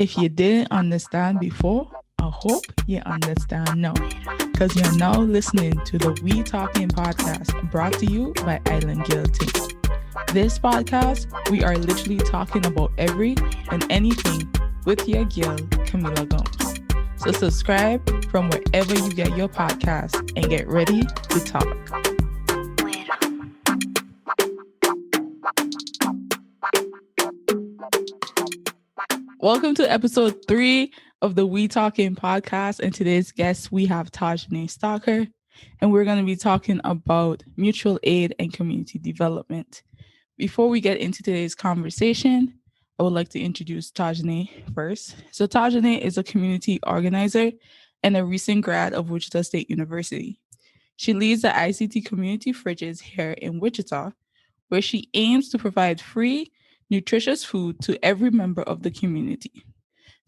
If you didn't understand before, I hope you understand now. Because you're now listening to the We Talkin Podcast, brought to you by Island Girl Team. This podcast, we are literally talking about every and anything with your girl, Camila Gomes. So subscribe from wherever you get your podcast and get ready to talk. Welcome to episode 3 of the We Talkin Podcast. And today's guest, we have Tajahnae Stalker, and we're going to be talking about mutual aid and community development. Before we get into today's conversation, I would like to introduce Tajahnae first. So Tajahnae is a community organizer and a recent grad of Wichita State University. She leads the ICT community fridges here in Wichita, where she aims to provide free, nutritious food to every member of the community.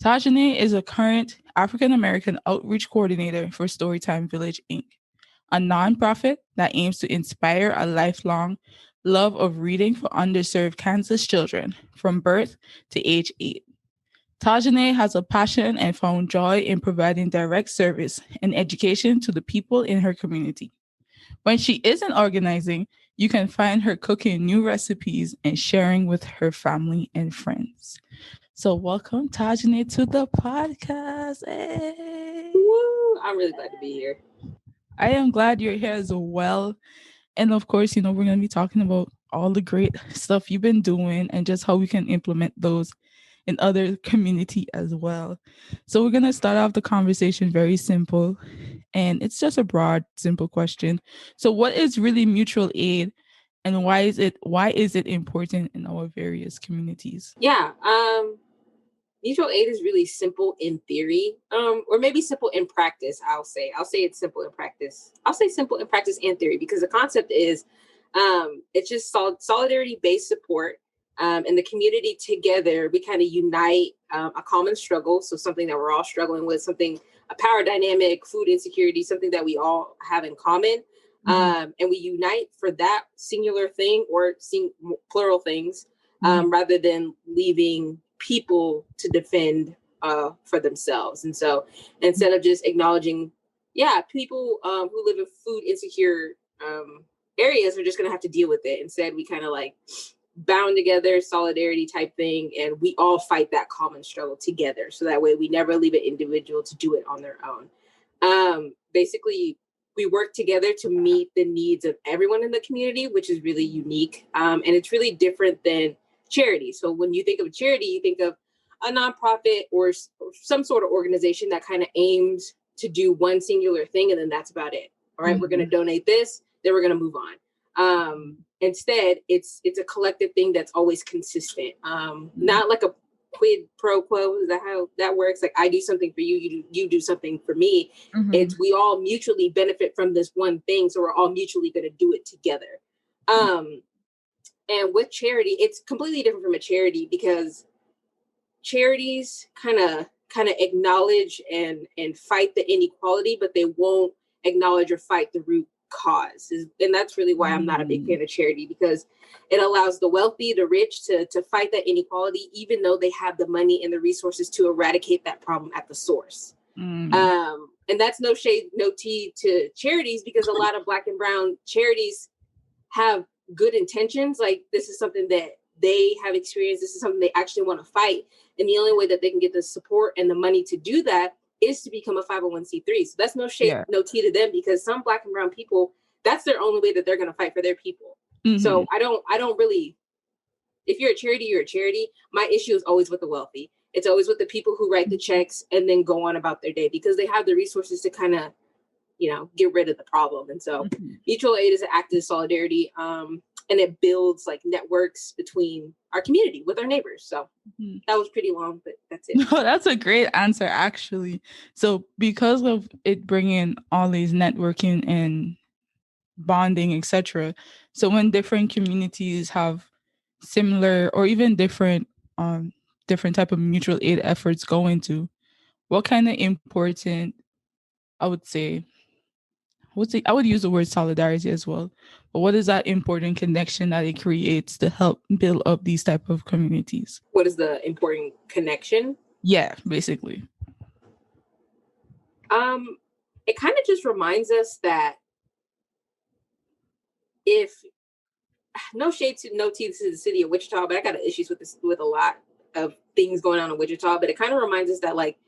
Tajahnae is a current African-American outreach coordinator for Storytime Village, Inc., a nonprofit that aims to inspire a lifelong love of reading for underserved Kansas children from birth to age 8. Tajahnae has a passion and found joy in providing direct service and education to the people in her community. When she isn't organizing, you can find her cooking new recipes and sharing with her family and friends. So welcome, Tajahnae, to the podcast. Hey. Woo! I'm really glad to be here. I am glad you're here as well. And of course, we're going to be talking about all the great stuff you've been doing and just how we can implement those in other community as well. So we're going to start off the conversation very simple. And it's just a broad, simple question. So what is really mutual aid, and why is it important in our various communities? Yeah, mutual aid is really simple in theory, or maybe simple in practice. I'll say it's simple in practice. I'll say simple in practice and theory, because the concept is it's just solidarity-based support. In the community together, we kind of unite a common struggle. So something that we're all struggling with, a power dynamic, food insecurity, something that we all have in common. And we unite for that singular thing or plural things, rather than leaving people to defend for themselves. And so instead of just acknowledging, people who live in food insecure areas are just going to have to deal with it. Instead, we kind of like bound together, solidarity type thing, and we all fight that common struggle together. So that way we never leave an individual to do it on their own. Basically, we work together to meet the needs of everyone in the community, which is really unique. And it's really different than charity. So when you think of charity, you think of a nonprofit or some sort of organization that kind of aims to do one singular thing, and then that's about it. All right, we're going to donate this, then we're going to move on. Instead, it's a collective thing that's always consistent. Not like a quid pro quo. Is that how that works? Like, I do something for you, you do something for me. It's we all mutually benefit from this one thing, so we're all mutually going to do it together. And with charity, it's completely different from a charity, because charities kind of acknowledge and fight the inequality, but they won't acknowledge or fight the root cause. And that's really why I'm not a big fan of charity, because it allows the wealthy, the rich to fight that inequality, even though they have the money and the resources to eradicate that problem at the source. And that's no shade, no tea to charities, because a lot of Black and brown charities have good intentions. Like, this is something that they have experienced. This is something they actually want to fight. And the only way that they can get the support and the money to do that is to become a 501c3. So that's no shade, no tea to them, because some Black and brown people, that's their only way that they're going to fight for their people. So I don't really, if you're a charity, you're a charity. My issue is always with the wealthy. It's always with the people who write the checks and then go on about their day, because they have the resources to kind of, get rid of the problem. And so mutual aid is an act of solidarity. And it builds like networks between our community with our neighbors. So that was pretty long, but that's it. No, that's a great answer, actually. So because of it bringing all these networking and bonding, etc. So when different communities have similar or even different type of mutual aid efforts going to, what kind of important, I would use the word solidarity as well. But what is that important connection that it creates to help build up these type of communities? What is the important connection? Yeah, basically. It kind of just reminds us that if no shade to no tea to the city of Wichita, but I got issues with this with a lot of things going on in Wichita. But it kind of reminds us that like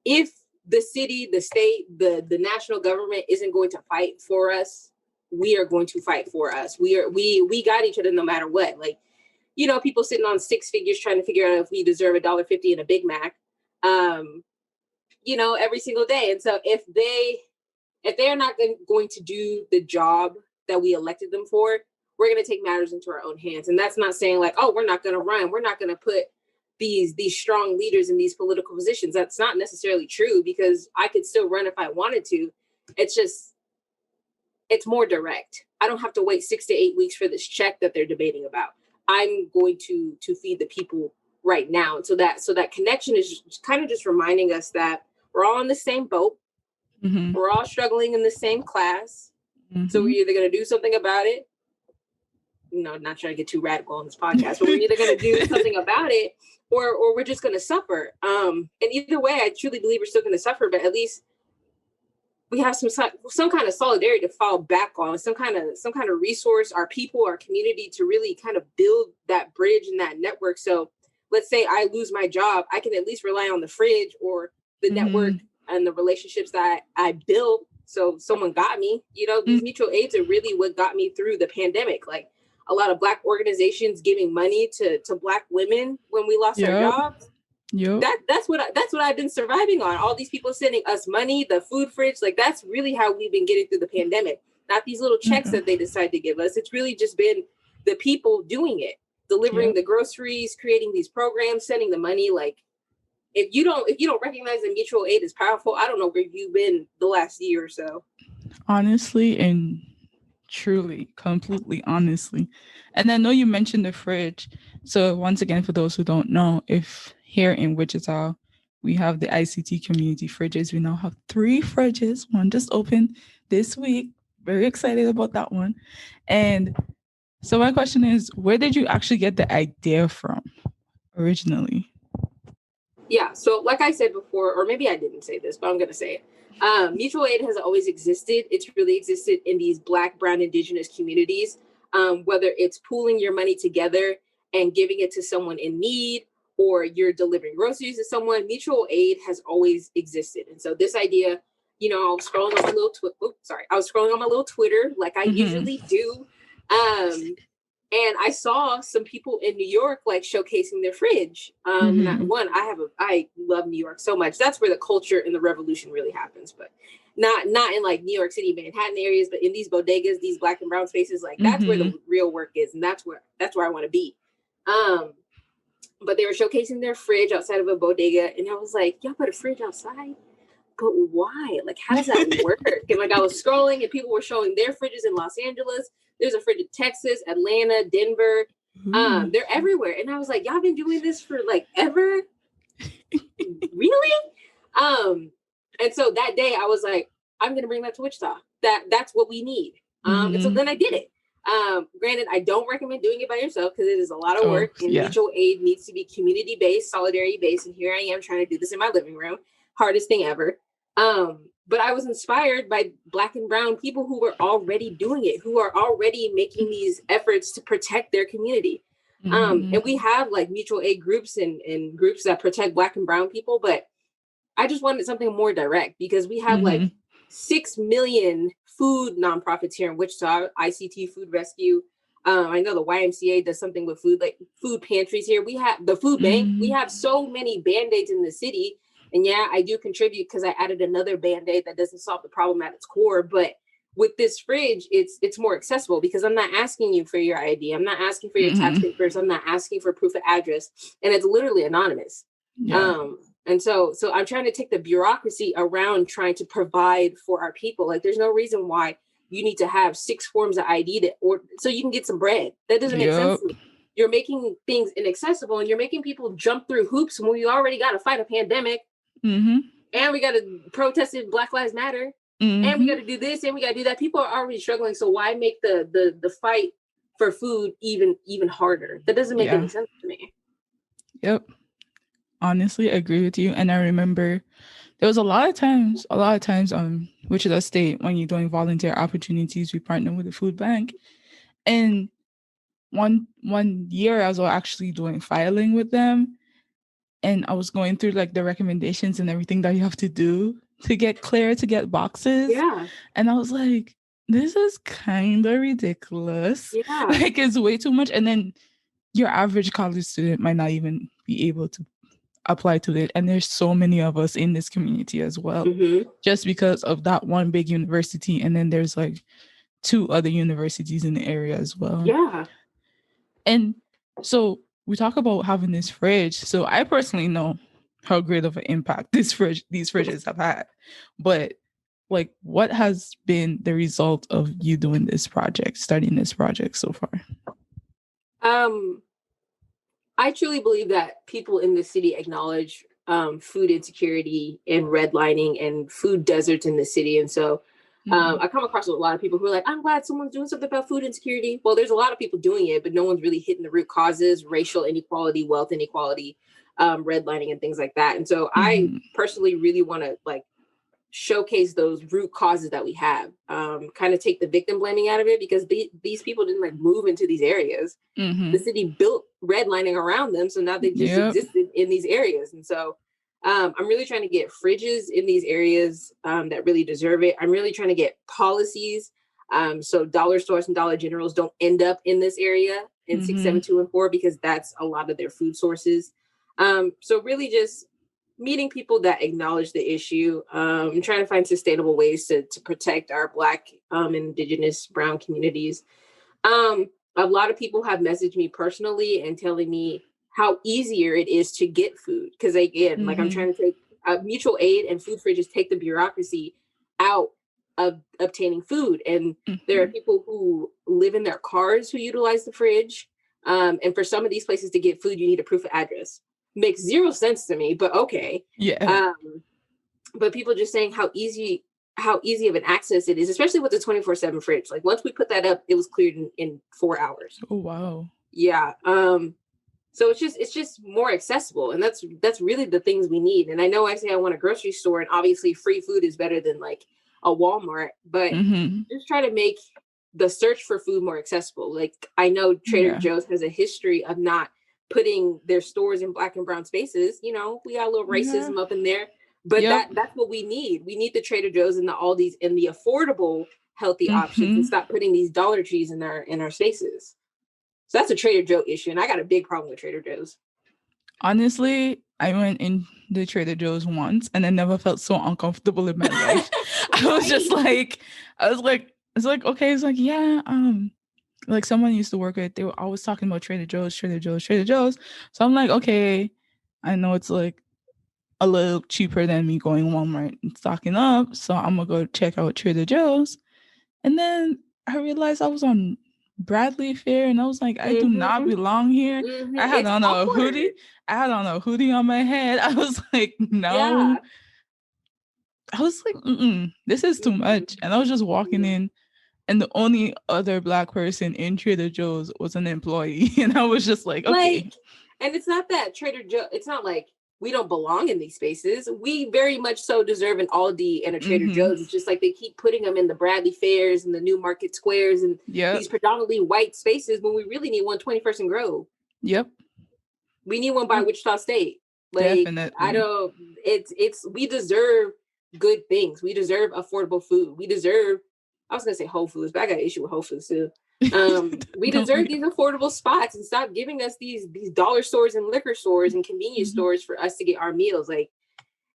if the city, the state, the national government isn't going to fight for us, we are going to fight for us. We got each other no matter what. Like, you know, people sitting on six figures trying to figure out if we deserve $1.50 in a Big Mac, you know, every single day. And so if they are not going to do the job that we elected them for, we're going to take matters into our own hands. And that's not saying like, oh, we're not going to run. We're not going to put these strong leaders in these political positions. That's not necessarily true, because I could still run if I wanted to. It's just, it's more direct. I don't have to wait 6 to 8 weeks for this check that they're debating about. I'm going to feed the people right now. And so that connection is kind of just reminding us that we're all in the same boat. Mm-hmm. We're all struggling in the same class. Mm-hmm. So we're either going to do something about it. No, not trying to get too radical on this podcast, but we're either going to do something about it, or we're just going to suffer. And either way, I truly believe we're still going to suffer, but at least we have some kind of solidarity to fall back on, some kind of resource, our people, our community, to really kind of build that bridge and that network. So let's say I lose my job, I can at least rely on the fridge or the network and the relationships that I built. So someone got me, you know, these mutual aids are really what got me through the pandemic. Like a lot of Black organizations giving money to Black women when we lost our jobs. Yep. That's what I've been surviving on. All these people sending us money, the food fridge, like that's really how we've been getting through the pandemic. Not these little checks that they decide to give us. It's really just been the people doing it, delivering the groceries, creating these programs, sending the money. Like if you don't recognize that mutual aid is powerful, I don't know where you've been the last year or so. Honestly and truly, completely honestly. And I know you mentioned the fridge. So once again, for those who don't know, if here in Wichita, we have the ICT community fridges. We now have 3 fridges. One just opened this week. Very excited about that one. And so my question is, where did you actually get the idea from originally? Yeah, so like I said before, or maybe I didn't say this, but I'm going to say it. Mutual aid has always existed. It's really existed in these Black, Brown, Indigenous communities, whether it's pooling your money together and giving it to someone in need, or you're delivering groceries to someone. Mutual aid has always existed. And so this idea, you know, I was scrolling on my little Twitter like I usually do. And I saw some people in New York like showcasing their fridge. I love New York so much. That's where the culture and the revolution really happens. But not in like New York City, Manhattan areas, but in these bodegas, these Black and brown spaces, like that's where the real work is, and that's where I want to be. But they were showcasing their fridge outside of a bodega, and I was like, y'all put a fridge outside? But why? Like, how does that work? And like I was scrolling and people were showing their fridges in Los Angeles. There's a fridge in Texas, Atlanta, Denver. They're everywhere. And I was like, y'all been doing this for like ever? Really? And so that day I was like, I'm going to bring that to Wichita. That's what we need. And so then I did it. Granted, I don't recommend doing it by yourself because it is a lot of work, and mutual aid needs to be community-based, solidarity-based. And here I am trying to do this in my living room. Hardest thing ever. But I was inspired by Black and brown people who were already doing it, who are already making these efforts to protect their community. And we have like mutual aid groups and groups that protect Black and brown people. But I just wanted something more direct because we have like 6 million food nonprofits here in Wichita, ICT Food Rescue. I know the YMCA does something with food, like food pantries here. We have the food bank. We have so many Band-Aids in the city. And yeah, I do contribute because I added another Band-Aid that doesn't solve the problem at its core. But with this fridge, it's more accessible because I'm not asking you for your ID. I'm not asking for your tax papers. I'm not asking for proof of address. And it's literally anonymous. Yeah. And so I'm trying to take the bureaucracy around trying to provide for our people. Like there's no reason why you need to have 6 forms of ID so you can get some bread. That doesn't make sense to me. You're making things inaccessible and you're making people jump through hoops when we already got to fight a pandemic. And we got to protest in Black Lives Matter. And we got to do this and we got to do that. People are already struggling. So why make the fight for food even harder? That doesn't make any sense to me. Yep. honestly agree with you. And I remember there was a lot of times, Wichita State, when you're doing volunteer opportunities, we partner with the food bank. And one year I was actually doing filing with them, and I was going through like the recommendations and everything that you have to do to get clear to get boxes. Yeah. And I was like, this is kind of ridiculous. Yeah. Like, it's way too much. And then your average college student might not even be able to apply to it. And there's so many of us in this community as well, just because of that one big university. And then there's like 2 other universities in the area as well. Yeah. And so we talk about having this fridge. So I personally know how great of an impact these fridges have had. But like, what has been the result of you doing this project, starting this project so far? I truly believe that people in the city acknowledge food insecurity and redlining and food deserts in the city. And so I come across a lot of people who are like, I'm glad someone's doing something about food insecurity. Well, there's a lot of people doing it, but no one's really hitting the root causes: racial inequality, wealth inequality, redlining, and things like that. And so I personally really want to like showcase those root causes that we have, kind of take the victim blaming out of it, because these people didn't like move into these areas. The city built redlining around them, so now they just existed in these areas. And so I'm really trying to get fridges in these areas that really deserve it. I'm really trying to get policies so dollar stores and Dollar Generals don't end up in this area in 6, 7, 2, and 4, because that's a lot of their food sources. So really just meeting people that acknowledge the issue, and trying to find sustainable ways to protect our Black, Indigenous, Brown communities. A lot of people have messaged me personally and telling me how easier it is to get food. Because again, like I'm trying to take mutual aid and food fridges, take the bureaucracy out of obtaining food. And there are people who live in their cars who utilize the fridge. And for some of these places to get food, you need a proof of address. Makes zero sense to me, but okay. Yeah. But people just saying how easy of an access it is, especially with the 24/7 fridge. Like once we put that up, it was cleared in 4 hours. Oh, wow. Yeah. So it's just more accessible, and that's really the things we need. And I know I say I want a grocery store, and obviously free food is better than like a Walmart, but just try to make the search for food more accessible. Like I know Trader Joe's has a history of not putting their stores in Black and brown spaces. You know, we got a little racism up in there, but that's what we need. We need the Trader Joe's and the Aldi's and the affordable, healthy options, and stop putting these Dollar Trees in our spaces. So that's a Trader Joe issue, and I got a big problem with Trader Joe's. Honestly, I went in the Trader Joe's once, and I never felt so uncomfortable in my life. I was like, okay, it's like, yeah, like someone used to work with, they were always talking about Trader Joe's. So I'm like, okay, I know it's like a little cheaper than me going Walmart and stocking up, so I'm gonna go check out Trader Joe's. And then I realized I was on Bradley Fair, and I was like, I do not belong here. I had on a hoodie. On my head. I was like, no. Yeah. I was like, this is too much. And I was just walking in, and the only other Black person in Trader Joe's was an employee. And I was just like, okay. And it's not that Trader Joe, it's not like we don't belong in these spaces. We very much so deserve an Aldi and a Trader Joe's. It's just like they keep putting them in the Bradley Fairs and the New Market Squares and these predominantly white spaces when we really need one 21st and Grove. Yep. We need one by Wichita State. Like, definitely. We deserve good things. We deserve affordable food. We deserve, I was going to say Whole Foods, but I got an issue with Whole Foods too. We deserve these affordable spots, and stop giving us these dollar stores and liquor stores and convenience stores for us to get our meals. Like,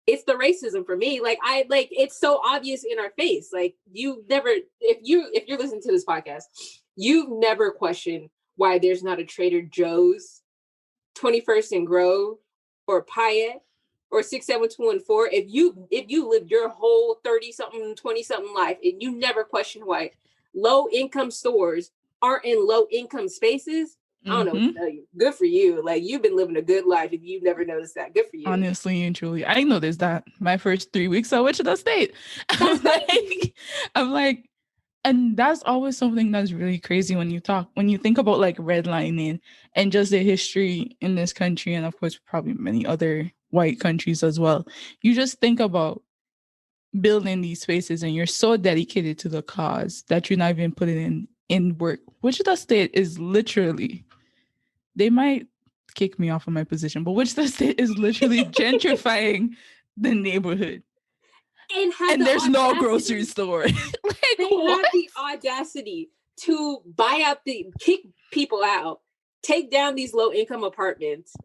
it's the racism for me. Like, it's so obvious in our face. Like, you never, if you're listening to this podcast, you've never questioned why there's not a Trader Joe's 21st and Grove or Payette or 6, 7, 2, and 4. If you lived your whole 30-something, 20-something life, and you never questioned why low-income stores aren't in low-income spaces, I don't know what to tell you. Good for you. Like, you've been living a good life if you've never noticed that. Good for you. Honestly and truly, I noticed that my first 3 weeks at Wichita State. I'm like, and that's always something that's really crazy when you think about like redlining and just the history in this country, and of course probably many other white countries as well. You just think about building these spaces and you're so dedicated to the cause that you're not even putting in work. Wichita State is literally, they might kick me off of my position, but Wichita State is literally gentrifying the neighborhood. And there's no grocery store. Like, they have the audacity to kick people out, take down these low income apartments,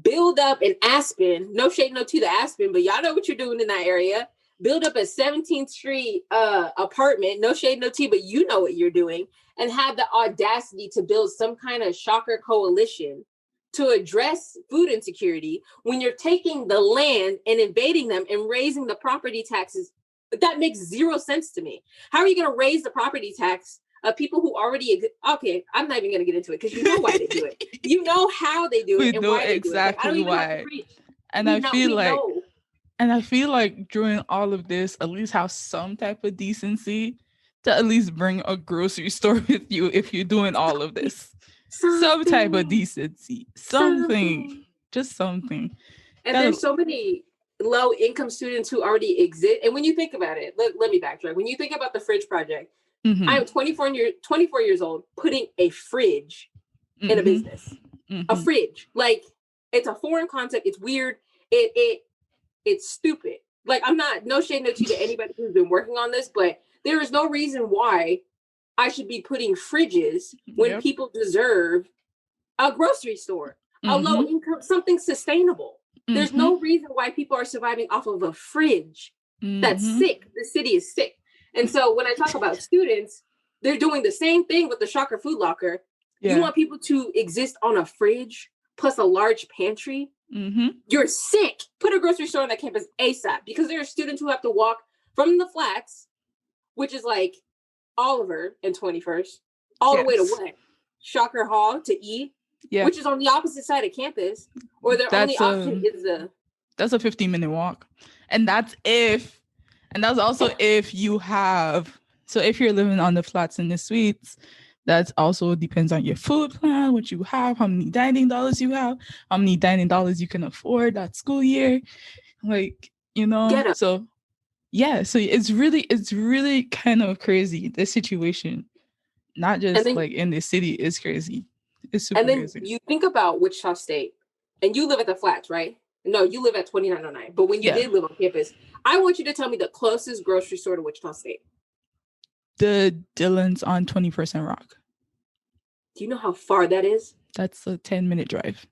build up an Aspen, no shade, no to the Aspen, but y'all know what you're doing in that area. Build up a 17th Street apartment, no shade, no tea, but you know what you're doing, and have the audacity to build some kind of shocker coalition to address food insecurity when you're taking the land and invading them and raising the property taxes. That makes zero sense to me. How are you going to raise the property tax of people who already okay, I'm not even going to get into it because you know why they do it. You know how they do it and why they do it. Like, I don't even have to preach. And I feel like during all of this, at least have some type of decency to at least bring a grocery store with you if you're doing all of this. Some type of decency. Something. Just something. And there's so many low income students who already exist. And when you think about it, let me backtrack. When you think about the fridge project, I am 24 years old putting a fridge in a business. A fridge. Like, it's a foreign concept. It's weird. It's stupid. Like, I'm not, no shade, no tea to anybody who's been working on this, but there is no reason why I should be putting fridges when people deserve a grocery store, a low income, something sustainable. There's no reason why people are surviving off of a fridge. That's sick. The city is sick. And so when I talk about students, they're doing the same thing with the Shocker Food Locker. Yeah. You want people to exist on a fridge plus a large pantry? You're sick. Put a grocery store on that campus ASAP, because there are students who have to walk from the flats, which is like Oliver and 21st, all the way to what? Shocker Hall to E, which is on the opposite side of campus, or their only option is that's a 15-minute walk. And that's also if you have, so if you're living on the flats and the suites, that also depends on your food plan, what you have, how many dining dollars you have, how many dining dollars you can afford that school year. Like, you know, so it's really kind of crazy. This situation, not just like in the city, is crazy. It's super crazy. And then you think about Wichita State, and you live at the flats, right? No, you live at 2909. But when you did live on campus, I want you to tell me the closest grocery store to Wichita State. The Dillon's on 21st and Rock. Do you know how far that is? That's a 10-minute drive.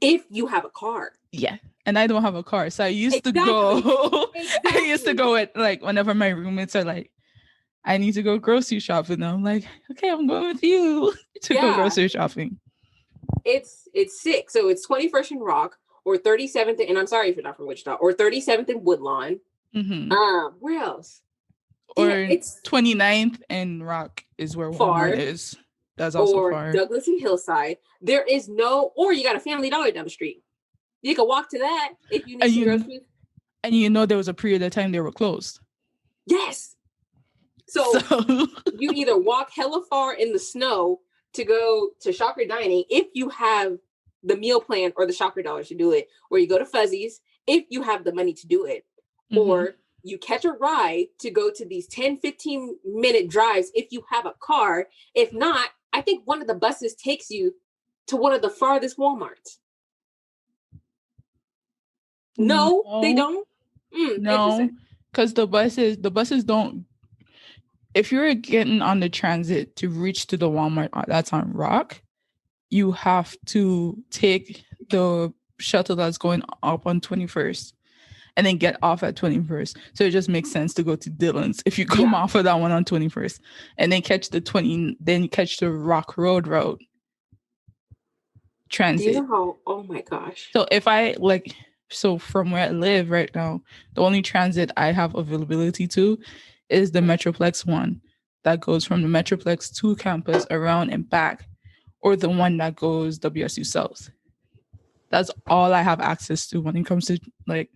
If you have a car. Yeah. And I don't have a car. So I used to go. I used to go at, like, whenever my roommates are like, I need to go grocery shopping. I'm like, okay, I'm going with you to go grocery shopping. It's sick. So it's 21st and Rock, or 37th, and I'm sorry if you're not from Wichita, or 37th and Woodlawn. Where else? Or it's 29th and Rock is where Walmart is. That's also far. Or Douglas and Hillside. There is no, or you got a Family Dollar down the street. You can walk to that if you need groceries. And you know there was a period of time they were closed. Yes. So you either walk hella far in the snow to go to Shocker Dining if you have the meal plan or the Shocker dollars to do it, or you go to Fuzzy's if you have the money to do it, or you catch a ride to go to these 10-15 minute drives if you have a car. If not, I think one of the buses takes you to one of the farthest Walmarts. No, they don't. No, because the buses don't. If you're getting on the transit to reach to the Walmart that's on Rock, you have to take the shuttle that's going up on 21st. And then get off at 21st. So it just makes sense to go to Dillon's if you come off of that one on 21st, and then catch then you catch the Rock Road transit. Do you know how? Oh my gosh! So so from where I live right now, the only transit I have availability to is the Metroplex one that goes from the Metroplex to campus, around and back, or the one that goes WSU South. That's all I have access to when it comes to like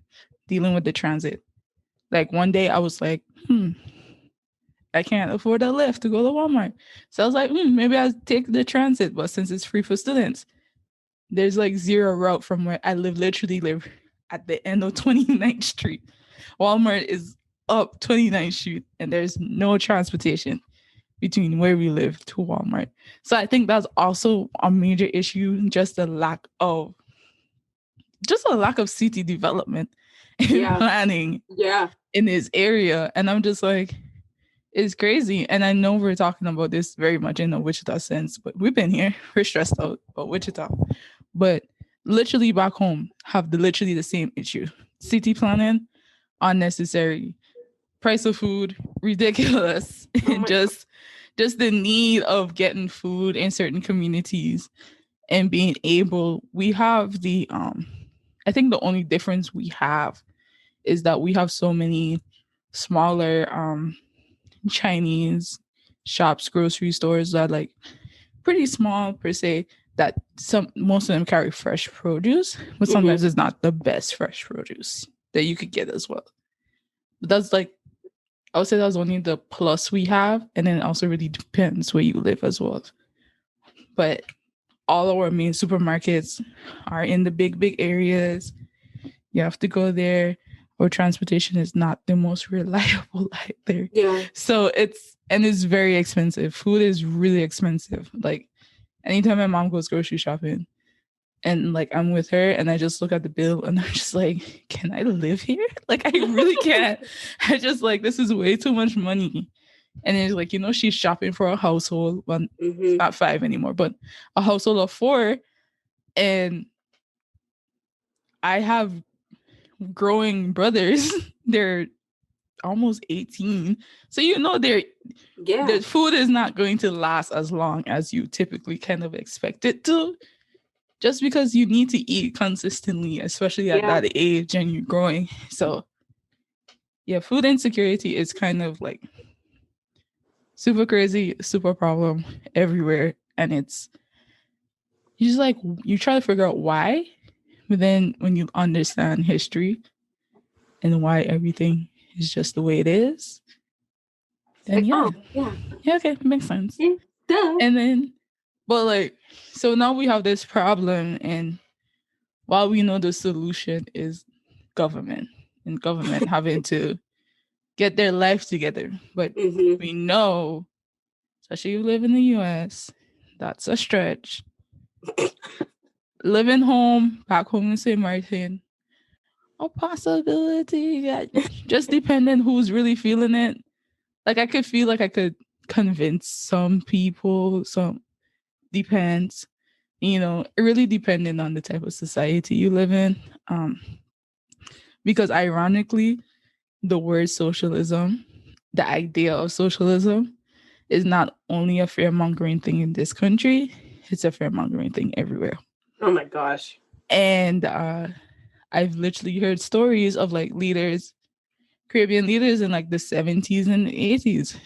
dealing with the transit. Like one day I was like, I can't afford a lift to go to Walmart. So I was like, maybe I'll take the transit, but since it's free for students, there's like zero route from where I live. at the end of 29th Street. Walmart is up 29th Street, and there's no transportation between where we live to Walmart. So I think that's also a major issue, just a lack of city development and planning in this area. And I'm just like, it's crazy. And I know we're talking about this very much in a Wichita sense, but we've been here. We're stressed out about Wichita. But literally back home have literally the same issue. City planning, unnecessary. Price of food, ridiculous. And just the need of getting food in certain communities and being able, we have the I think the only difference we have is that we have so many smaller Chinese shops, grocery stores that like pretty small per se, that most of them carry fresh produce, but sometimes it's not the best fresh produce that you could get as well. But that's like, I would say that's only the plus we have, and then it also really depends where you live as well. But all our main supermarkets are in the big areas. You have to go there, or transportation is not the most reliable either. Yeah. So it's very expensive. Food is really expensive. Like anytime my mom goes grocery shopping and like I'm with her and I just look at the bill and I'm just like, can I live here? Like I really can't. I just like, this is way too much money. And it's like, she's shopping for a household. Well, it's not 5 anymore, but a household of 4. And I have growing brothers. They're almost 18. So, the food is not going to last as long as you typically kind of expect it to. Just because you need to eat consistently, especially at that age and you're growing. So, yeah, food insecurity is kind of like super crazy, super problem everywhere. And it's, you just like, you try to figure out why, but then when you understand history and why everything is just the way it is, then okay, makes sense. Duh. And then, but like, so now we have this problem, and while we know the solution is government and government having to get their life together, but we know, especially if you live in the US, that's a stretch. Living back home in St. Martin, a possibility, just depending who's really feeling it. Like I could feel like I could convince some people, some depends, it really depending on the type of society you live in. Because ironically, the word socialism, the idea of socialism, is not only a fear-mongering thing in this country, it's a fear-mongering thing everywhere. Oh my gosh. And I've literally heard stories of like leaders, Caribbean leaders in like the 70s and 80s.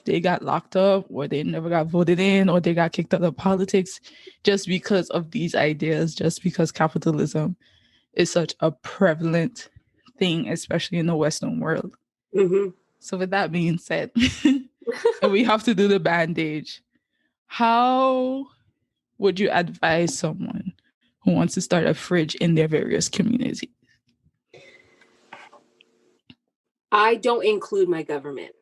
They got locked up, or they never got voted in, or they got kicked out of politics just because of these ideas, just because capitalism is such a prevalent thing, especially in the Western world. So with that being said, and we have to do the bandage, how would you advise someone who wants to start a fridge in their various communities? I don't include my government.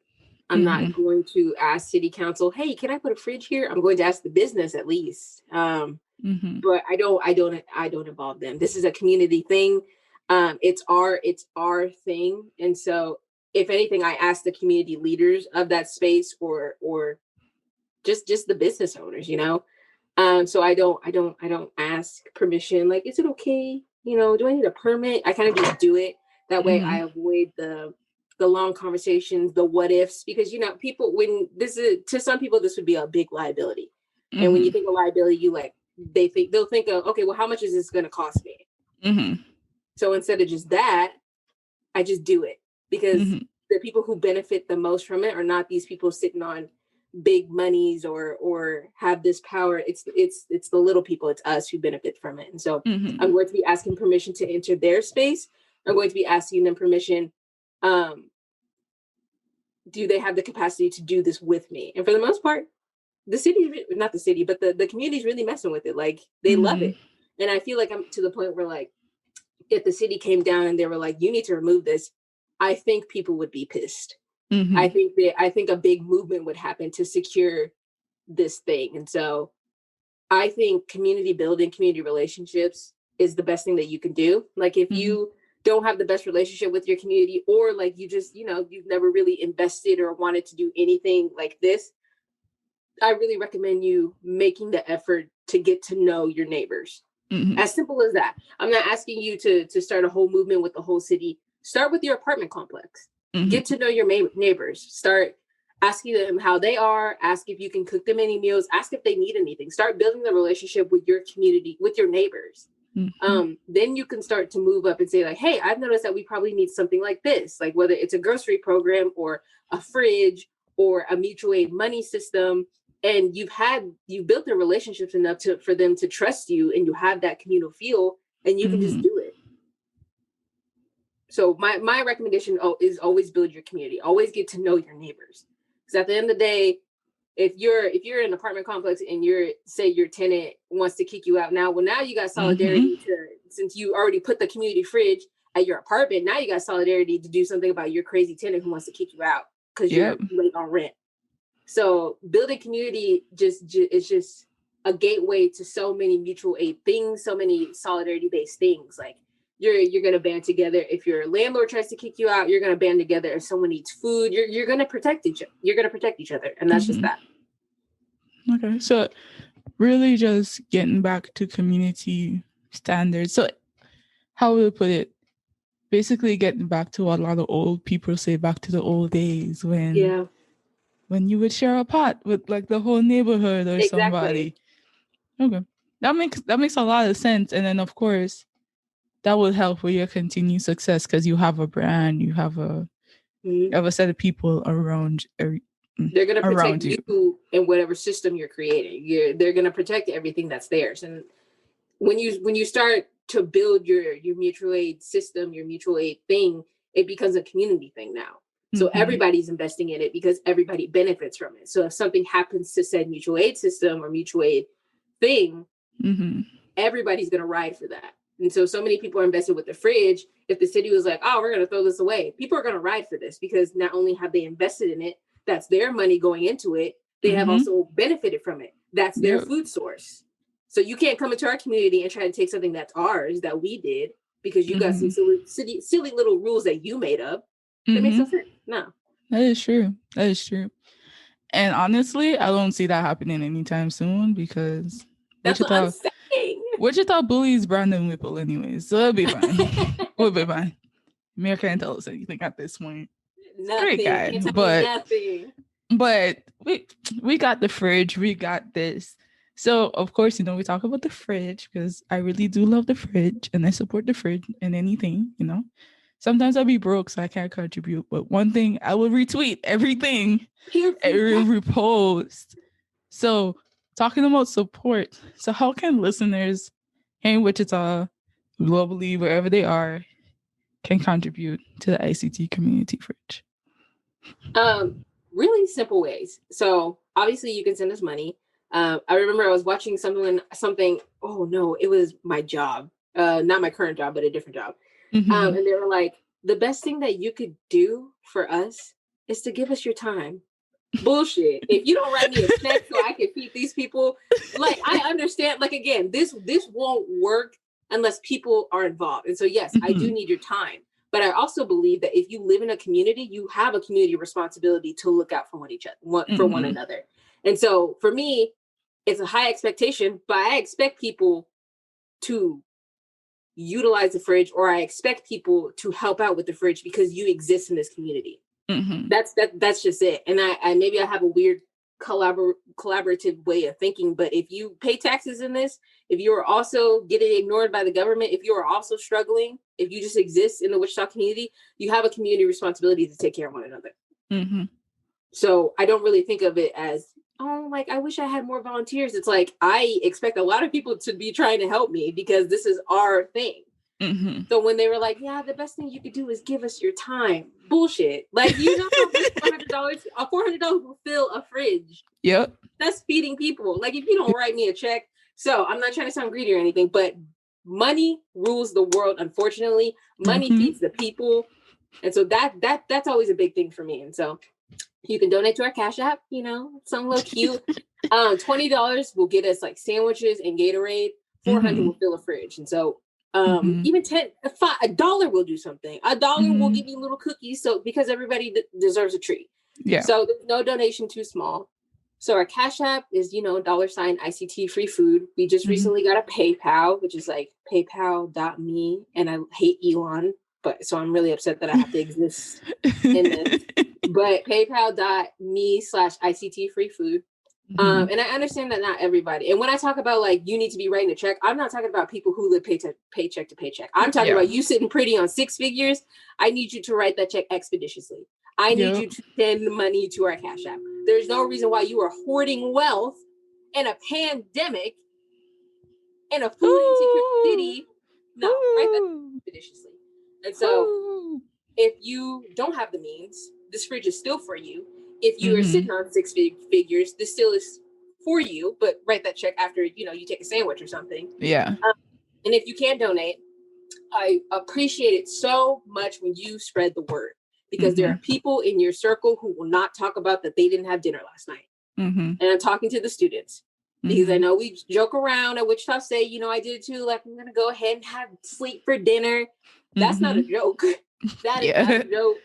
I'm not going to ask city council, hey, can I put a fridge here? I'm going to ask the business at least. But I don't involve them. This is a community thing. It's our thing. And so if anything, I ask the community leaders of that space or just the business owners, So I don't ask permission. Like, is it okay? Do I need a permit? I kind of just do it. That way I avoid the long conversations, the what ifs, because, people, when to some people, this would be a big liability. And when you think of liability, they'll think of, okay, well, how much is this going to cost me? So instead of just that, I just do it, because the people who benefit the most from it are not these people sitting on big monies or have this power. It's the little people. It's us who benefit from it. And so I'm going to be asking permission to enter their space. I'm going to be asking them permission. Do they have the capacity to do this with me? And for the most part, the city, not the city, but the community is really messing with it. Like, they love it. And I feel like I'm to the point where, like, if the city came down and they were like, you need to remove this, I think people would be pissed. Mm-hmm. I think a big movement would happen to secure this thing. And so I think community building, community relationships is the best thing that you can do. Like if you don't have the best relationship with your community, or like you just, you've never really invested or wanted to do anything like this, I really recommend you making the effort to get to know your neighbors. Mm-hmm. As simple as that. I'm not asking you to start a whole movement with the whole city. Start with your apartment complex. Mm-hmm. Get to know your neighbors. Start asking them how they are. Ask if you can cook them any meals. Ask if they need anything. Start building the relationship with your community, with your neighbors. Mm-hmm. Then you can start to move up and say like, hey, I've noticed that we probably need something like this, like whether it's a grocery program or a fridge or a mutual aid money system. And you've built the relationships enough for them to trust you, and you have that communal feel, and you can just do it. So my recommendation is always build your community. Always get to know your neighbors. Because at the end of the day, if you're in an apartment complex and say your tenant wants to kick you out now you got solidarity since you already put the community fridge at your apartment, now you got solidarity to do something about your crazy tenant who wants to kick you out because you're late on rent. So building community is just a gateway to so many mutual aid things, so many solidarity based things. Like you're gonna band together if your landlord tries to kick you out. You're gonna band together if someone needs food. You're gonna protect each other. You're gonna protect each other, and that's just that. Okay, so really just getting back to community standards. So how would I put it? Basically getting back to what a lot of old people say, back to the old days when you would share a pot with like the whole neighborhood or somebody. Okay. That makes a lot of sense. And then of course that would help with your continued success because you have a brand, you have a set of people around. They're going to protect you in whatever system you're creating. They're going to protect everything that's theirs. And when you start to build your mutual aid system, your mutual aid thing, it becomes a community thing now. So everybody's investing in it because everybody benefits from it. So if something happens to said mutual aid system or mutual aid thing, everybody's going to ride for that. And so many people are invested with the fridge. If the city was like, oh, we're going to throw this away, people are going to ride for this because not only have they invested in it, that's their money going into it. They have also benefited from it. That's their food source. So you can't come into our community and try to take something that's ours that we did because you got some silly little rules that you made up. That makes no sense. No. That is true. And honestly, I don't see that happening anytime soon because that's what I'm saying. Wichita bullies Brandon Whipple anyways, so it'll be fine. We'll be fine. Mayor can't tell us anything at this point. Nothing. Great guy, but we got the fridge. We got this. So of course, we talk about the fridge because I really do love the fridge and I support the fridge and anything. Sometimes I'll be broke, so I can't contribute. But one thing, I will retweet everything, every repost. So talking about support. So how can listeners here in Wichita, globally, wherever they are, can contribute to the ICT community fridge? Really simple ways. So obviously you can send us money. I remember I was watching something. Oh no, it was my job, not my current job, but a different job. And they were like, the best thing that you could do for us is to give us your time. Bullshit. If you don't write me a check so I can feed these people, like I understand, like again, this won't work unless people are involved. And so yes, I do need your time. But I also believe that if you live in a community, you have a community responsibility to look out for one another. And so for me, it's a high expectation, but I expect people to utilize the fridge, or I expect people to help out with the fridge because you exist in this community. That's just it. And I maybe I have a weird collaborative way of thinking, but if you pay taxes in this, if you are also getting ignored by the government, if you are also struggling, if you just exist in the Wichita community, you have a community responsibility to take care of one another. So I don't really think of it as, oh, like, I wish I had more volunteers. It's like, I expect a lot of people to be trying to help me because this is our thing. So when they were like, yeah, the best thing you could do is give us your time. Bullshit. Like, $400 will fill a fridge. Yep. That's feeding people. Like, if you don't write me a check. So I'm not trying to sound greedy or anything, but money rules the world. Unfortunately, money feeds the people. And so that's always a big thing for me. And so you can donate to our Cash App, you know, something little cute. $20 will get us like sandwiches and Gatorade. $400 will fill a fridge. And so even $1 will do something. $1 will give you little cookies. So because everybody deserves a treat. Yeah. So there's no donation too small. So our Cash App is, you know, $sign ICT free food. We just recently got a PayPal, which is like paypal.me. And I hate Elon, but so I'm really upset that I have to exist in this. But paypal.me/ICT free food. And I understand that not everybody. And when I talk about like, you need to be writing a check, I'm not talking about people who live paycheck to paycheck. I'm talking about you sitting pretty on 6 figures. I need you to write that check expeditiously. I need you to send money to our Cash App. There's no reason why you are hoarding wealth in a pandemic in a food insecure city. No, write that expeditiously. And so if you don't have the means, this fridge is still for you. If you are sitting on 6 figures, this still is for you, but write that check after, you know, you take a sandwich or something. Yeah. And if you can't donate, I appreciate it so much when you spread the word, because there are people in your circle who will not talk about that they didn't have dinner last night. And I'm talking to the students because I know we joke around at Wichita State, you know, I did it too. Like, I'm going to go ahead and have sleep for dinner. That's not a joke. That is not a joke.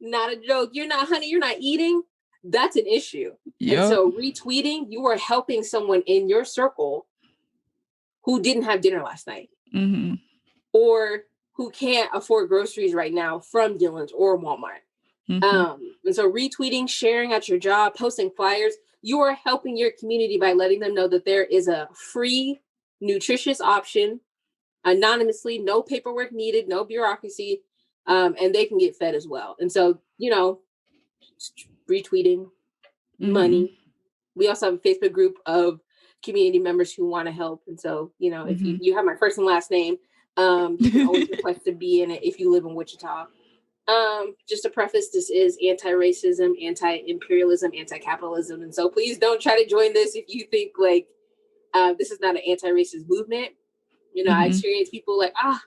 Not a joke. You're not, honey, you're not eating. That's an issue. And so retweeting, you are helping someone in your circle who didn't have dinner last night or who can't afford groceries right now from Dillon's or Walmart. And so retweeting, sharing at your job, posting flyers, you are helping your community by letting them know that there is a free, nutritious option anonymously, no paperwork needed, no bureaucracy, and they can get fed as well. And so, you know, retweeting, money. We also have a Facebook group of community members who want to help. And so, you know, if you have my first and last name, you can always request to be in it if you live in Wichita. Just to preface, this is anti-racism, anti-imperialism, anti-capitalism. And so please don't try to join this if you think like this is not an anti-racist movement. You know, I experience people like, how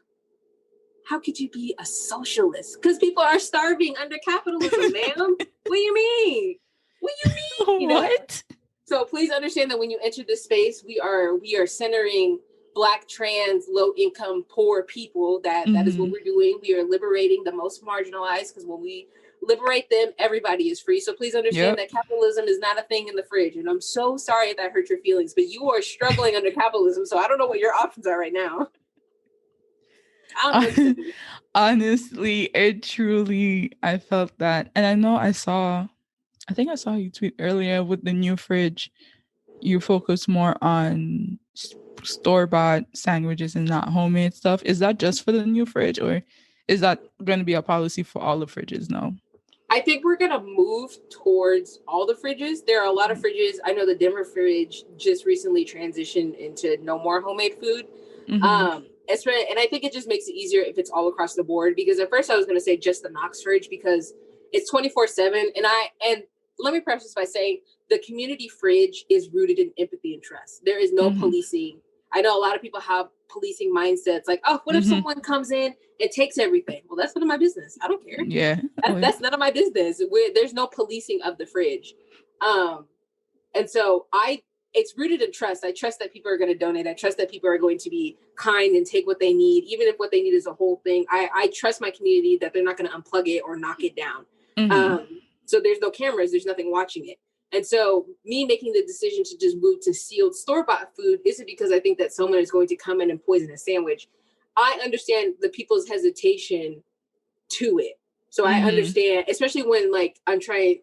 could you be a socialist? Because people are starving under capitalism, ma'am. What do you mean? What do you mean? You know? What? So please understand that when you enter this space, we are centering Black, trans, low income, poor people. That is what we're doing. We are liberating the most marginalized, because when we liberate them, everybody is free. So please understand that capitalism is not a thing in the fridge. And I'm so sorry if that hurt your feelings, but you are struggling under capitalism. So I don't know what your options are right now. Honestly, I felt that. And I know I think I saw you tweet earlier with the new fridge. You focus more on store-bought sandwiches and not homemade stuff. Is that just for the new fridge, or is that going to be a policy for all the fridges now? I think we're going to move towards all the fridges. There are a lot of fridges. I know the Denver fridge just recently transitioned into no more homemade food. And I think it just makes it easier if it's all across the board, because at first I was going to say just the Knox fridge because it's 24/7. And let me preface this by saying the community fridge is rooted in empathy and trust. There is no policing. I know a lot of people have policing mindsets like, oh, what if someone comes in and takes everything? Well, that's none of my business. I don't care. Yeah. That's none of my business. There's no policing of the fridge. And so it's rooted in trust. I trust that people are going to donate. I trust that people are going to be kind and take what they need, even if what they need is a whole thing. I trust my community that they're not going to unplug it or knock it down. So there's no cameras. There's nothing watching it. And so me making the decision to just move to sealed store-bought food isn't because I think that someone is going to come in and poison a sandwich. I understand the people's hesitation to it. So I understand, especially when like I'm trying,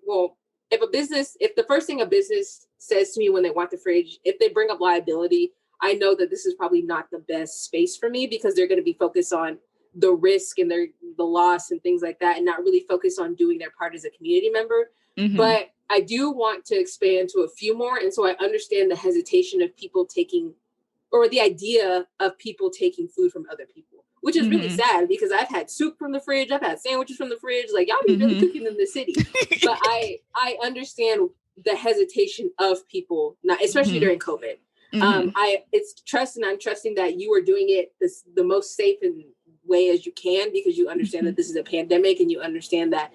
if the first thing a business says to me when they want the fridge, if they bring up liability, I know that this is probably not the best space for me, because they're going to be focused on the risk and the loss and things like that, and not really focus on doing their part as a community member. But I do want to expand to a few more. And so I understand the hesitation of people taking, or the idea of people taking food from other people, which is really sad, because I've had soup from the fridge. I've had sandwiches from the fridge. Like, y'all be really cooking in the city. But I understand the hesitation of people, not especially during COVID. It's trust, and I'm trusting that you are doing it the most safe and way as you can, because you understand that this is a pandemic and you understand that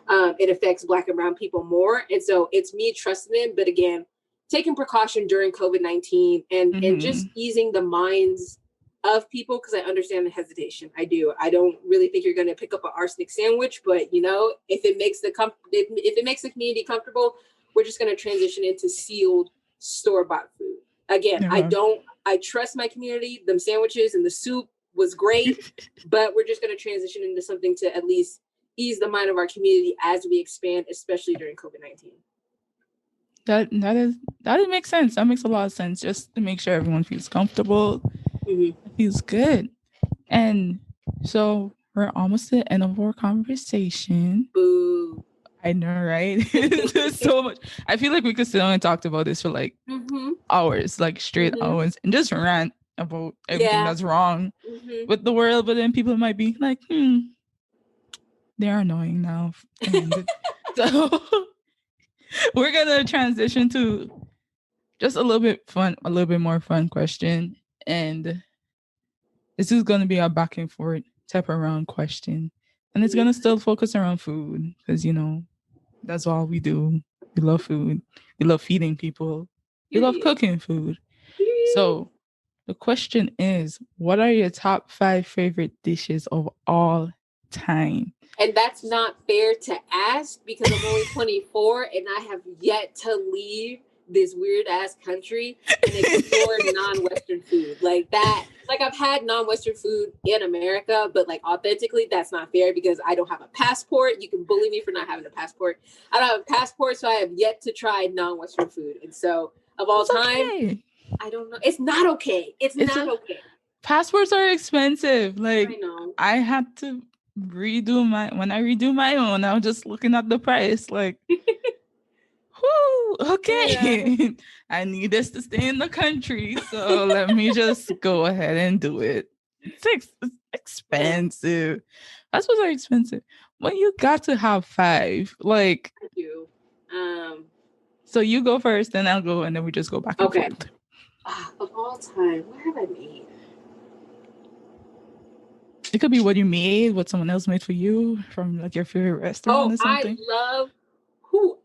it affects Black and brown people more. And so it's me trusting them, but again, taking precaution during COVID-19 and just easing the minds of people, because I understand the hesitation. I do. I don't really think you're going to pick up an arsenic sandwich, but you know, if it makes if it makes the community comfortable, we're just going to transition into sealed store-bought food. Again, I trust my community. Them sandwiches and the soup was great, but we're just going to transition into something to at least ease the mind of our community as we expand, especially during COVID-19. That makes sense. That makes a lot of sense. Just to make sure everyone feels comfortable, feels good. And so we're almost at the end of our conversation. Boo. I know, right? There's so much. I feel like we could sit down and talk about this for like hours, like straight hours, and just rant about everything that's wrong with the world. But then people might be like, they're annoying now. So we're gonna transition to just a little bit more fun question, and this is gonna be a back and forth type of round question, and it's gonna still focus around food, because you know that's all we do. We love food. We love feeding people. We love cooking food. So the question is, what are your top 5 favorite dishes of all time? And that's not fair to ask, because I'm only 24 and I have yet to leave this weird ass country and explore non-Western food like that. Like, I've had non-Western food in America, but like authentically, that's not fair, because I don't have a passport. You can bully me for not having a passport. I don't have a passport, so I have yet to try non-Western food. And so, of all time, I don't know. It's not okay. It's not okay. Passports are expensive. Like, I know. I had to when I redo my own, I was just looking at the price, like, whoo, okay. Yeah. I need this to stay in the country, so let me just go ahead and do it. It's expensive. Passports are expensive. Well, you got to have 5. Like, I do. So you go first, then I'll go, and then we just go back and forth. Of all time, what have I made? It could be what you made, what someone else made for you from like your favorite restaurant or something.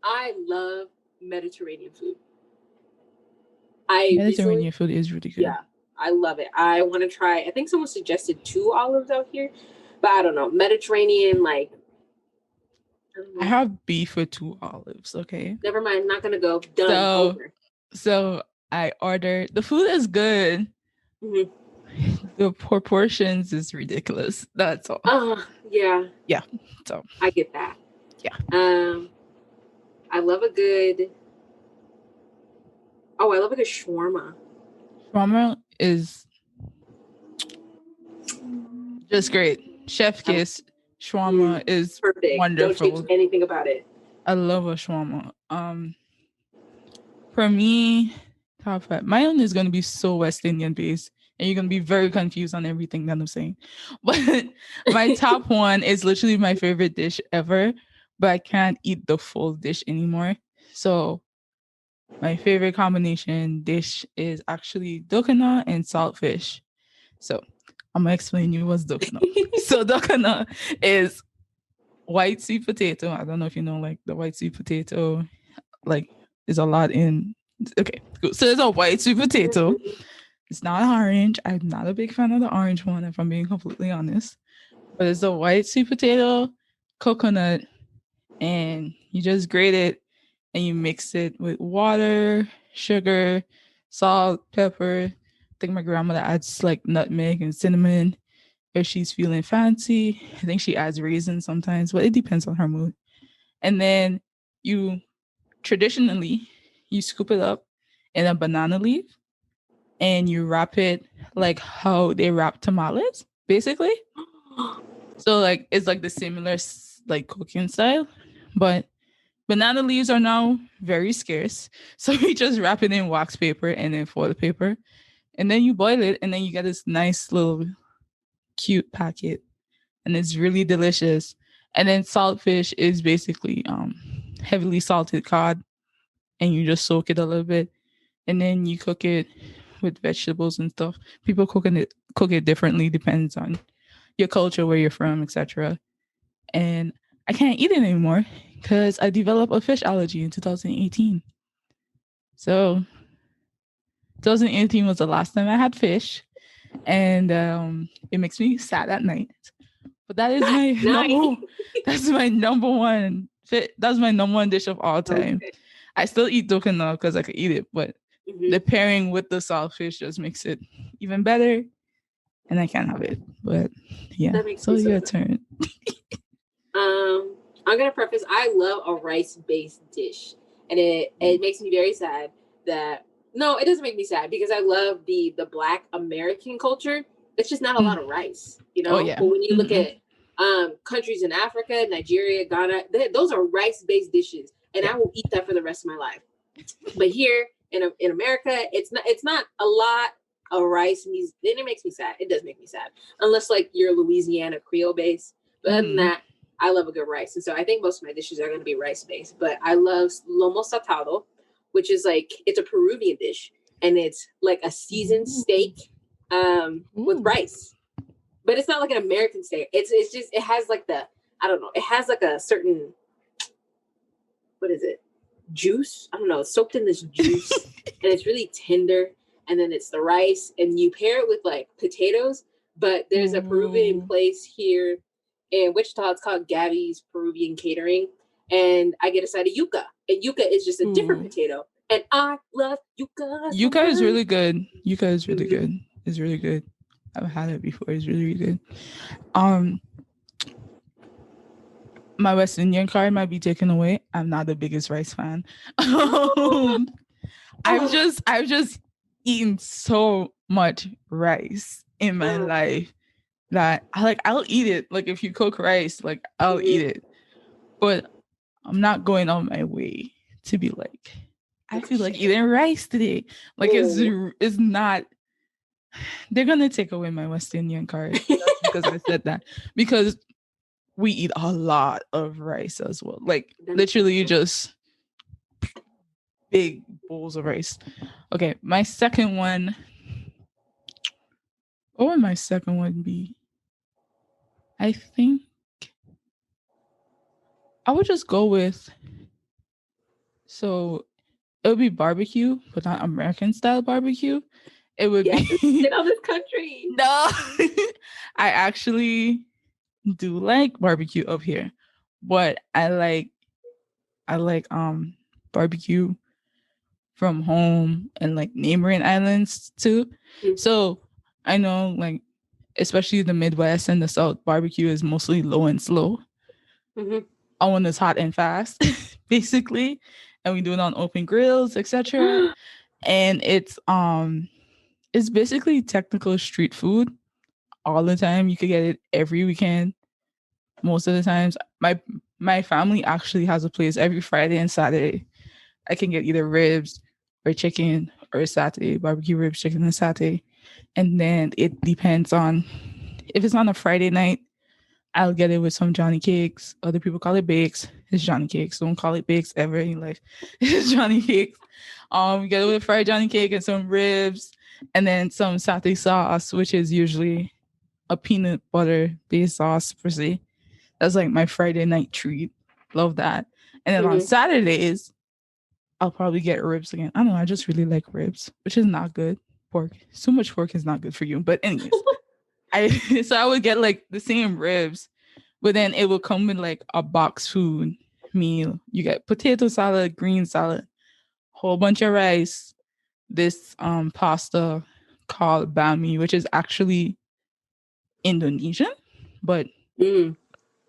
I love Mediterranean food. Mediterranean food is really good. Yeah, I love it. I want to try. I think someone suggested 2 olives out here, but I don't know. Mediterranean, like. I have beef with 2 olives. Okay. Never mind. Not gonna go. Done. Over. So I ordered. The food is good. The proportions is ridiculous. That's all. Yeah. Yeah. So I get that. Yeah. I love a good shawarma. Shawarma is just great. Chef kiss. Shawarma is perfect. Wonderful. Don't change anything about it. I love a shawarma. For me, top 5. My own is going to be so West Indian based, and you're going to be very confused on everything that I'm saying. But my top 1 is literally my favorite dish ever, but I can't eat the full dish anymore. So my favorite combination dish is actually dokana and saltfish. So I'm going to explain you what's dokana. So dokana is white sweet potato. I don't know if you know, like, the white sweet potato, like, is a lot in. Okay, cool. So there's a white sweet potato. It's not orange. I'm not a big fan of the orange one, if I'm being completely honest. But it's a white sweet potato, coconut, and you just grate it and you mix it with water, sugar, salt, pepper. I think my grandmother adds like nutmeg and cinnamon if she's feeling fancy. I think she adds raisins sometimes, but it depends on her mood. And then traditionally, you scoop it up in a banana leaf and you wrap it like how they wrap tamales, basically. So like it's like the similar like cooking style, but banana leaves are now very scarce. So we just wrap it in wax paper and then foil paper, and then you boil it, and then you get this nice little cute packet, and it's really delicious. And then saltfish is basically heavily salted cod, and you just soak it a little bit, and then you cook it with vegetables and stuff. People cook it differently, depends on your culture, where you're from, etc. And I can't eat it anymore because I developed a fish allergy in 2018. So 2018 was the last time I had fish, and it makes me sad at night. But that is my that's my number one that's my number one dish of all time. Okay. I still eat dokana because I could eat it, but Mhm. the pairing with the saltfish just makes it even better, and I can't have it. But yeah, That makes so me so your sad. turn. I'm gonna preface. I love a rice-based dish, and it makes me very sad that no, it doesn't make me sad because I love the Black American culture. It's just not a lot of rice, you know. Oh yeah. But when you look Mhm. at countries in Africa, Nigeria, Ghana, those are rice-based dishes, and Yeah. I will eat that for the rest of my life. But here in America, it's not a lot of rice. And then it makes me sad. It does make me sad, unless like you're Louisiana Creole based. But other than Mhm. that, I love a good rice, and so I think most of my dishes are going to be rice based. But I love lomo saltado, which is like it's a Peruvian dish, and it's like a seasoned steak with Ooh. rice. But it's not like an American steak. It's just it has like the I don't know. It has like a certain what is it? Juice. I don't know. It's soaked in this juice, and it's really tender. And then it's the rice, and you pair it with like potatoes. But there's a Peruvian Ooh. place here in Wichita. It's called Gabby's Peruvian Catering, and I get a side of yuca. And yuca is just a different Ooh. potato, and I love yuca. So Yuca is much. really good. Yuca is really Mhm. good. It's really good. I've had it before. It's really, really good. Um, my West Indian card might be taken away. I'm not the biggest rice fan. Oh, I've just eaten so much rice in my life that I'll eat it. Like if you cook rice, like I'll eat it. But I'm not going on my way to be like, I feel like eating rice today. Like it's not. They're gonna take away my West Indian card just because I said that. Because we eat a lot of rice as well. Like literally just big bowls of rice. Okay, my second one. What would my second one be? I think I would just go with so it would be barbecue, but not American style barbecue. It would yes, be get out of this country. no. I actually do like barbecue up here, but I like barbecue from home and like neighboring islands too. So I know like especially the Midwest and the South, barbecue is mostly low and slow. I want it's hot and fast, basically. And we do it on open grills, etc. And it's basically technical street food all the time. You could get it every weekend. Most of the times. My family actually has a place every Friday and Saturday. I can get either ribs or chicken or satay, barbecue ribs, chicken and satay. And then it depends on if it's on a Friday night, I'll get it with some Johnny cakes. Other people call it bakes. It's Johnny cakes. Don't call it bakes ever in life. It's Johnny cakes. We get it with fried Johnny cake and some ribs, and then some satay sauce, which is usually a peanut butter based sauce per se. That's like my Friday night treat. Love that. And then on Saturdays, I'll probably get ribs again. I don't know. I just really like ribs, which is not good. Pork. So much pork is not good for you. But anyways, I would get like the same ribs, but then it will come with like a box food meal. You get potato salad, green salad, whole bunch of rice, this pasta called bami, which is actually Indonesian, but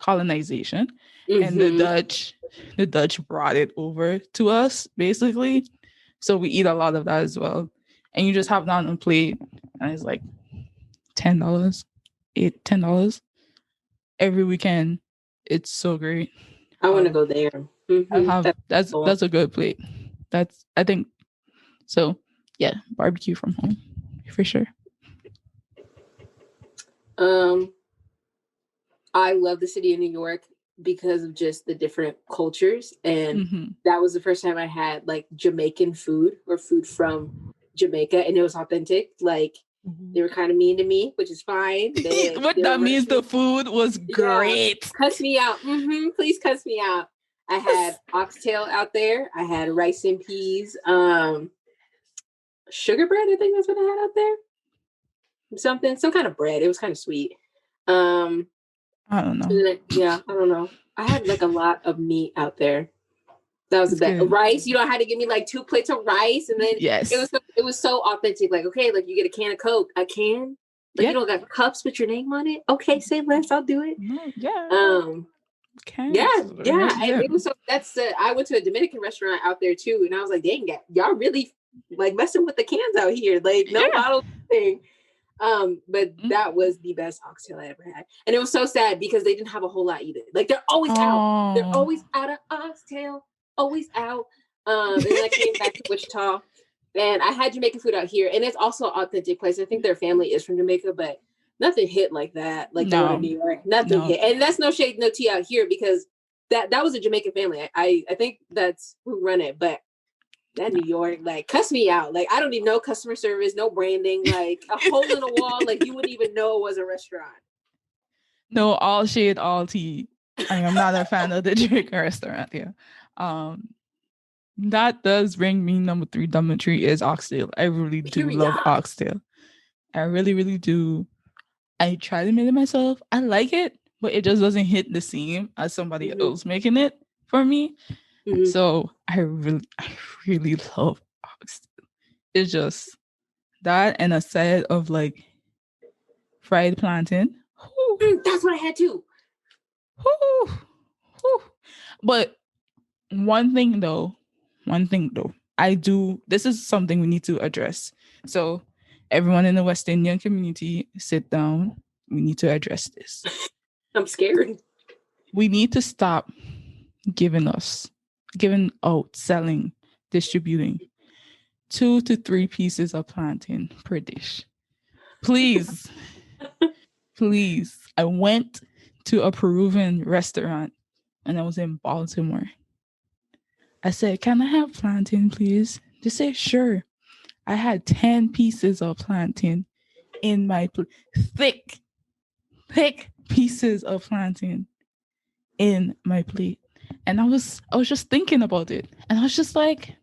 colonization. And the Dutch brought it over to us basically. So we eat a lot of that as well. And you just have that on a plate and it's like $10, $10 every weekend. It's so great. I want to go there. I have That's cool. that's a good plate. That's I think so. Yeah, barbecue from home for sure. I love the city of New York because of just the different cultures, and that was the first time I had like Jamaican food or food from Jamaica, and it was authentic. Like they were kind of mean to me, which is fine. What that means the food was great. Cuss me out. Please cuss me out. I had oxtail out there. I had rice and peas. Sugar bread, I think that's what I had out there. Some kind of bread. It was kind of sweet. I don't know. I don't know. I had like a lot of meat out there. That was the best. Rice, you know, I had to give me like 2 plates of rice, and then it was so authentic. Like, okay, like you get a can of Coke, a can. Like you don't got cups with your name on it. Okay, say less, I'll do it. It was so. I went to a Dominican restaurant out there too, and I was like, dang, y'all really like messing with the cans out here. Like no bottle thing. But that was the best oxtail I ever had, and it was so sad because they didn't have a whole lot either. Like they're always out. They're always out of oxtail. Always out. And then I came back to Wichita, and I had Jamaican food out here, and it's also an authentic place. I think their family is from Jamaica, but nothing hit like that. Like going to New York, nothing hit. And that's no shade, no tea out here because that was a Jamaican family. I think that's who run it, but that New York, like, cuss me out. Like, I don't even know customer service, no branding, like a hole in a wall, like you wouldn't even know it was a restaurant. No, all shade, all tea. I am not a fan of the Jamaican restaurant here. That does bring me number 3. Number 3 is oxtail. I really do love oxtail. I really, really do. I try to make it myself. I like it, but it just doesn't hit the same as somebody else making it for me. So I really love oxtail. It's just that and a side of like fried plantain. That's what I had too. But one thing though, this is something we need to address. So everyone in the West Indian community, sit down. We need to address this. I'm scared. We need to stop giving out, selling, distributing 2 to 3 pieces of plantain per dish. Please. Please. I went to a Peruvian restaurant and I was in Baltimore. I said, can I have plantain, please? They said, sure. I had 10 pieces of plantain in my thick pieces of plantain in my plate. And I was just thinking about it. And I was just like, if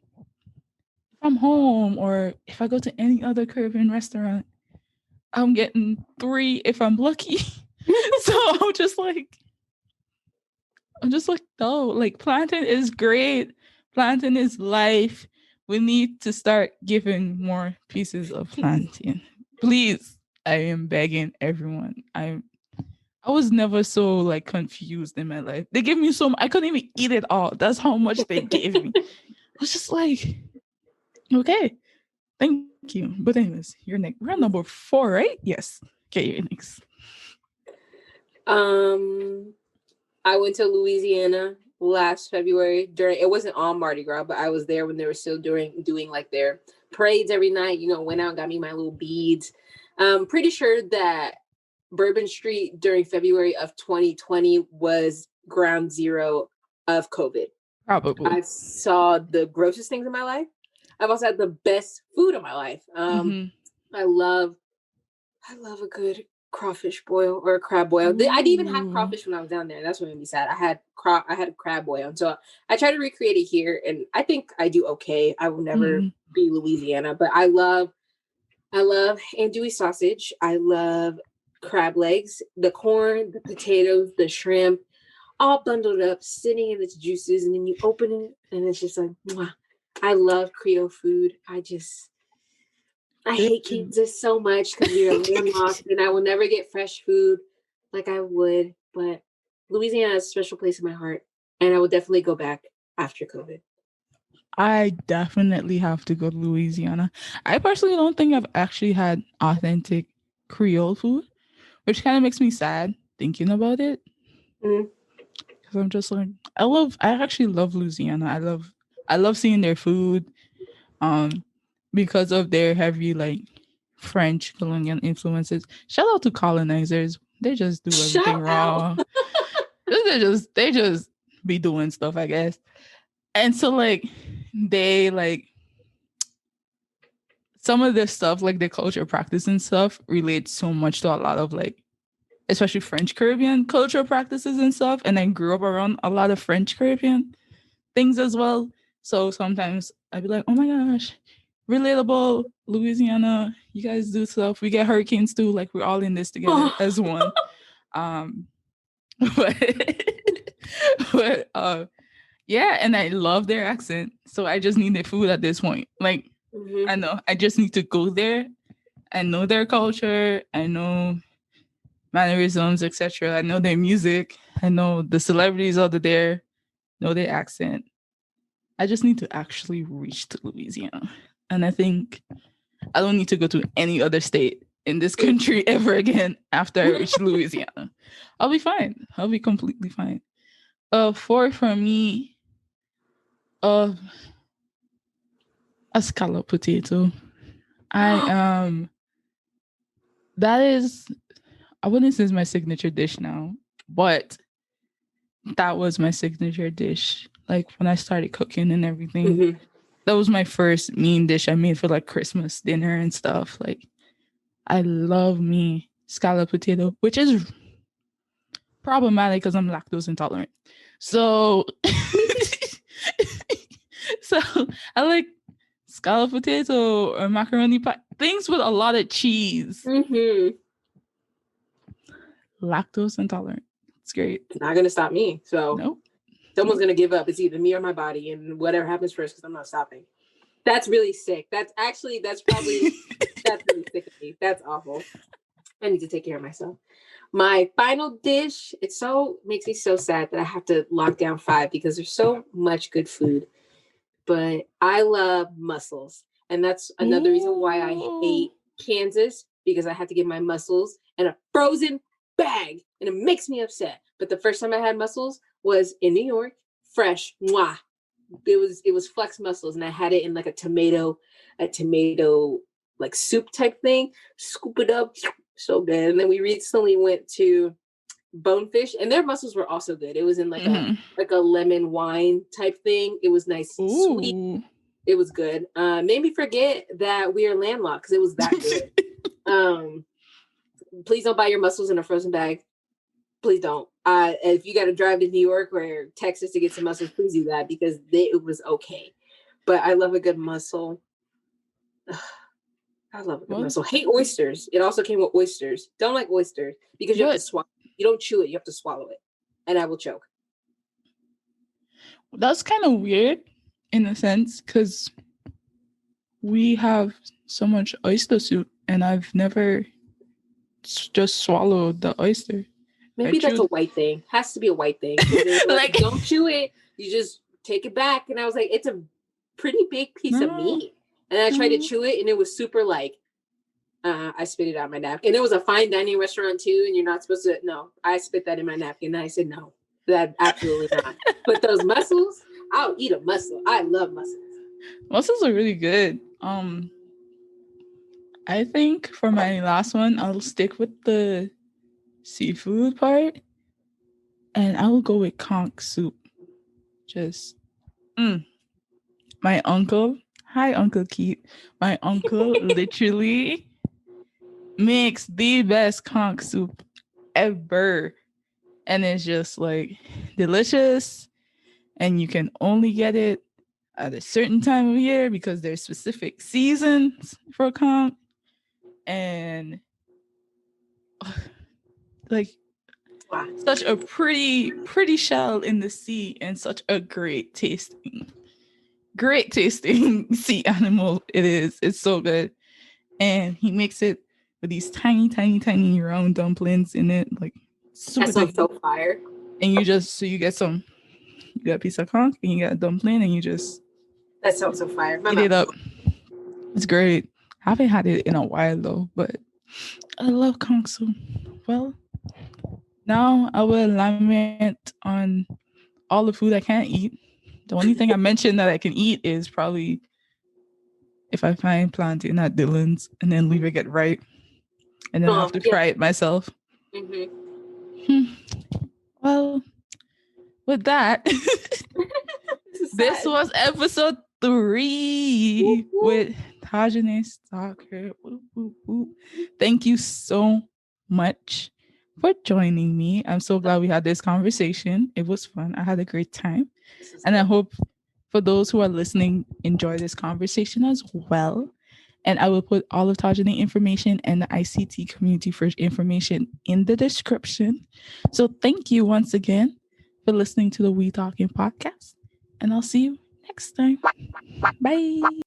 I'm home or if I go to any other Caribbean restaurant, I'm getting 3 if I'm lucky. So I'm just like, no, like plantain is great. Plantain is life. We need to start giving more pieces of plantain. Please, I am begging everyone. I was never so like confused in my life. They gave me so much. I couldn't even eat it all. That's how much they gave me. I was just like, okay, thank you. But anyways, you're next. We're on number 4, right? Yes. Okay, you're next. I went to Louisiana last February it wasn't on Mardi Gras, but I was there when they were still doing like their parades every night, went out and got me my little beads. Pretty sure that Bourbon Street during February of 2020 was ground zero of COVID. Probably. I saw the grossest things in my life. I've also had the best food in my life. I love a good crawfish boil or a crab boil. I didn't even have crawfish when I was down there. That's what made me sad. I had a crab boil. So I try to recreate it here, and I think I do okay. I will never be Louisiana, but I love andouille sausage. I love crab legs, the corn, the potatoes, the shrimp, all bundled up, sitting in its juices, and then you open it, and it's just like, mwah. I love Creole food. I hate Kansas so much because we are landlocked and I will never get fresh food like I would. But Louisiana has a special place in my heart, and I will definitely go back after COVID. I definitely have to go to Louisiana. I personally don't think I've actually had authentic Creole food, which kind of makes me sad thinking about it. Because I'm just like, I actually love Louisiana. I love seeing their food. Because of their heavy like French colonial influences. Shout out to colonizers. They just do everything wrong. they just be doing stuff, I guess. And so like some of this stuff, like the culture practice and stuff, relates so much to a lot of like, especially French Caribbean cultural practices and stuff. And I grew up around a lot of French Caribbean things as well. So sometimes I'd be like, oh my gosh, relatable, Louisiana, you guys do stuff. We get hurricanes too. Like we're all in this together as one. But, yeah, and I love their accent. So I just need their food at this point. Like, I know I just need to go there. I know their culture. I know mannerisms, etc. I know their music. I know the celebrities over there. Know their accent. I just need to actually reach to Louisiana. And I think I don't need to go to any other state in this country ever again after I reach Louisiana. I'll be fine. I'll be completely fine. 4 for me, a scallop potato. That is, I wouldn't say it's my signature dish now, but that was my signature dish. Like when I started cooking and everything, that was my first mean dish I made for like Christmas dinner and stuff. Like I love me scallop potato, which is problematic because I'm lactose intolerant. So, so I like scallop potato or macaroni pie, things with a lot of cheese. Lactose intolerant. It's great. It's not gonna stop me. So nope. Someone's gonna give up. It's either me or my body, and whatever happens first, because I'm not stopping. That's really sick. That's really sick of me. That's awful. I need to take care of myself. My final dish, makes me so sad that I have to lock down 5 because there's so much good food. But I love mussels. And that's another reason why I hate Kansas, because I have to get my mussels in a frozen bag and it makes me upset. But the first time I had mussels was in New York, fresh, mwah. It was Flex mussels, and I had it in like a tomato like soup type thing. Scoop it up, so good. And then we recently went to Bonefish, and their mussels were also good. It was in like a lemon wine type thing. It was nice, sweet. It was good. Made me forget that we are landlocked because it was that good. Please don't buy your mussels in a frozen bag. Please don't. If you got to drive to New York or Texas to get some mussels, please do that because it was okay. But I love a good mussel. I love a good mussel. Hate oysters. It also came with oysters. Don't like oysters because you have to swallow. You don't chew it. You have to swallow it. And I will choke. That's kind of weird in a sense because we have so much oyster soup and I've never just swallowed the oyster. Maybe that's a white thing. Has to be a white thing. Like, don't chew it. You just take it back. And I was like, it's a pretty big piece of meat. And I tried to chew it and it was super like, I spit it out my napkin. And it was a fine dining restaurant too. And you're not supposed to, no, I spit that in my napkin. And I said, no, that absolutely not. But those mussels, I'll eat a mussel. I love mussels. Mussels are really good. I think for my last one, I'll stick with the seafood part. And I will go with conch soup. Just, my uncle, hi Uncle Keith. My uncle literally makes the best conch soup ever. And it's just like delicious. And you can only get it at a certain time of year because there's specific seasons for conch. And like such a pretty shell in the sea and such a great tasting sea animal it is. It's so good. And he makes it with these tiny round dumplings in it, like super that sounds so fire. And you get a piece of conch and you got a dumpling and you just that sounds so fire. Eat it up. It's great. I haven't had it in a while though, but I love conch soup. Well, now I will lament on all the food I can't eat. The only thing I mentioned that I can eat is probably if I find plantain at Dylan's and then leave it get ripe. And then I have to fry it myself. Well, with that, this was episode 3 with Tajahnae Stalker. Woo, woo, woo. Thank you so much for joining me. I'm so glad we had this conversation. It was fun. I had a great time. And I hope for those who are listening, enjoy this conversation as well. And I will put all of Tajahnae information and the ICT community for information in the description. So thank you once again for listening to the We Talkin Podcast. And I'll see you next time. Bye.